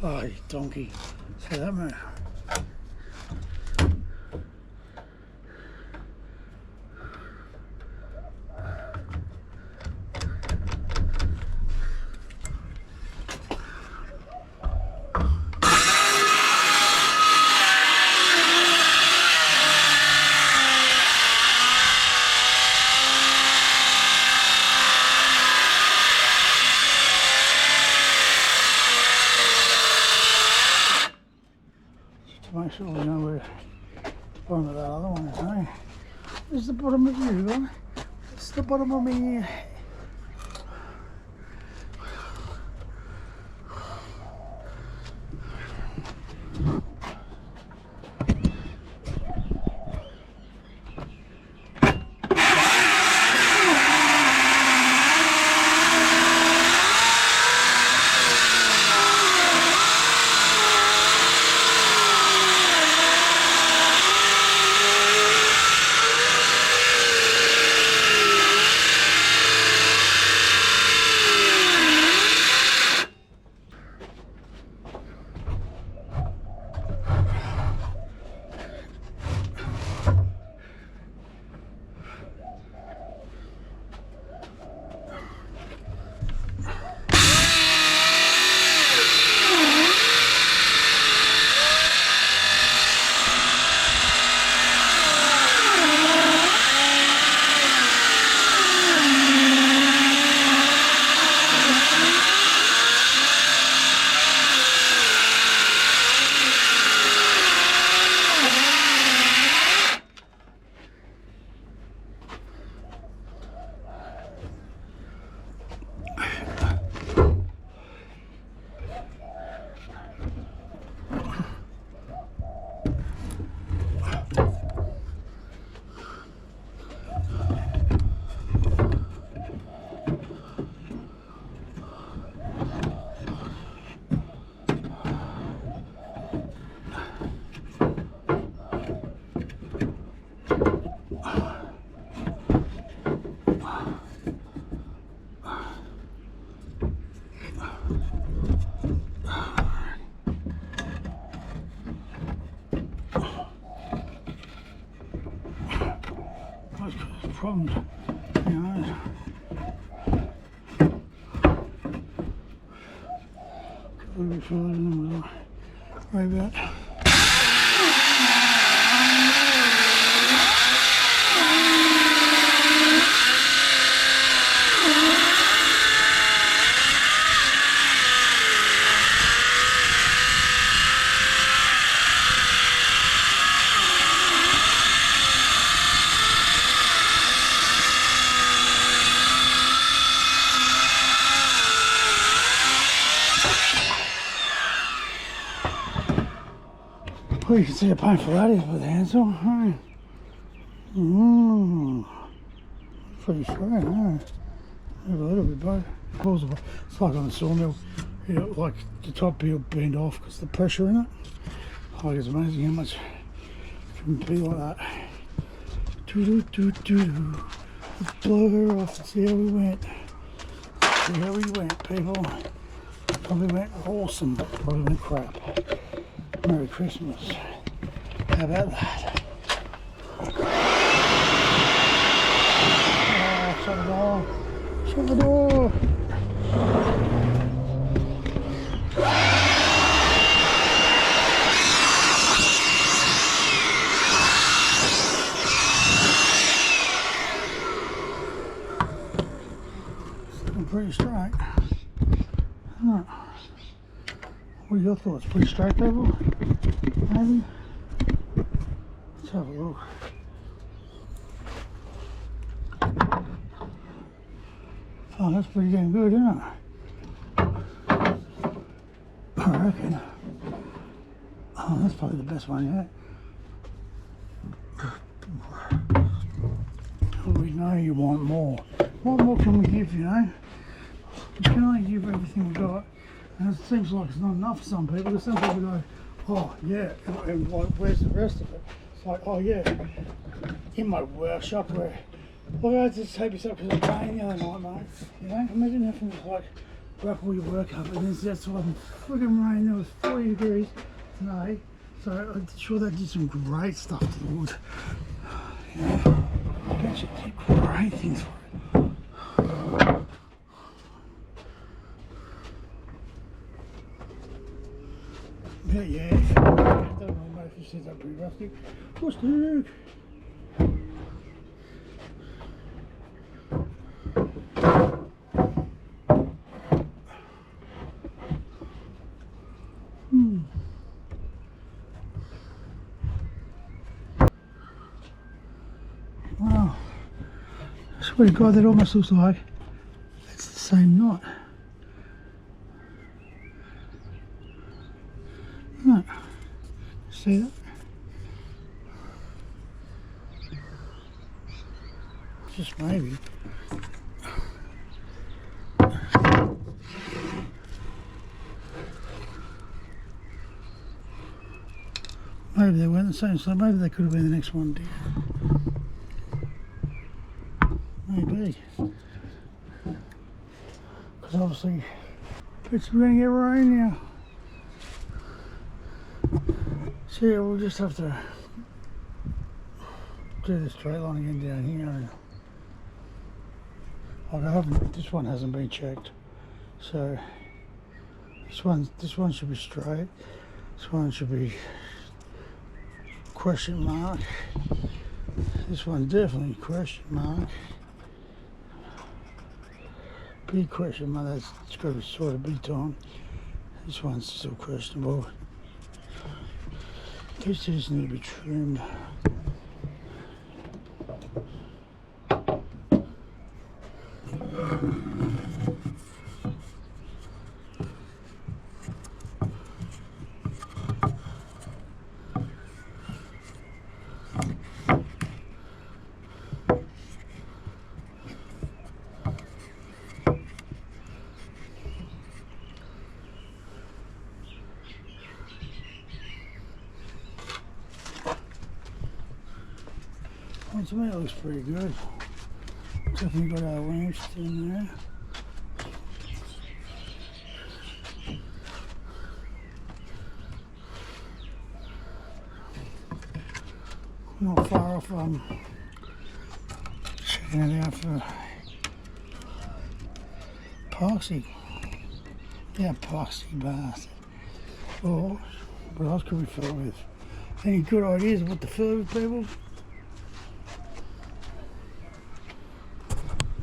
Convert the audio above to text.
Oh, you donkey. See that, man? Make sure we know where the bottom of that other one is, eh? This is the bottom of you, right? It's the bottom of me. Problems, you know. Completely filled in with right about. Well, you can see how painful that is with the handsaw, right? Pretty straight, eh? A little bit both. It's like on a sawmill, you know, like the top will bend off because the pressure in it. Like it's amazing how much it can be like that. Let's blow her off and see how we went. See how we went, people. Probably went awesome, probably went crap. Merry Christmas. How about that? Oh, shut the door. Shut the door. Still pretty straight. Huh. What are your thoughts? Pretty straight, people? Maybe? Let's have a look. Oh, that's pretty damn good, isn't it? I reckon. Oh, that's probably the best one yet. We know you want more. What more can we give, you know? We can only give everything we got. And it seems like it's not enough for some people. Some people go, oh yeah, and like, where's the rest of it? It's like, oh yeah, in my workshop where, well, I just tape this up because I was playing the other night, mate. You know, imagine having like wrap all your work up, and then that's why the friggin' rain. There was 40 degrees today, so I'm sure that did some great stuff to the wood. Yeah, that should do great things for it. But yeah, I don't know, mate, if you said that pretty rusty. Rusty! Wow, I swear to God, that almost looks like it's the same knot. Right. See that? Just maybe. Maybe they weren't the same, so maybe they could have been the next one, dear. Maybe. Because obviously it's going to get rain now. So yeah, we'll just have to do the straight line again down here. And this one hasn't been checked, so this one should be straight. This one should be question mark. This one definitely question mark. Big question mark. That's got to be sort of big time. This one's still questionable. These two just need to be trimmed. Well, to me it looks pretty good. Definitely got our lamps in there. Not far off checking it out for epoxy. Yeah, epoxy bastard. Or what else could we fill it with? Any good ideas of what to fill it with, people?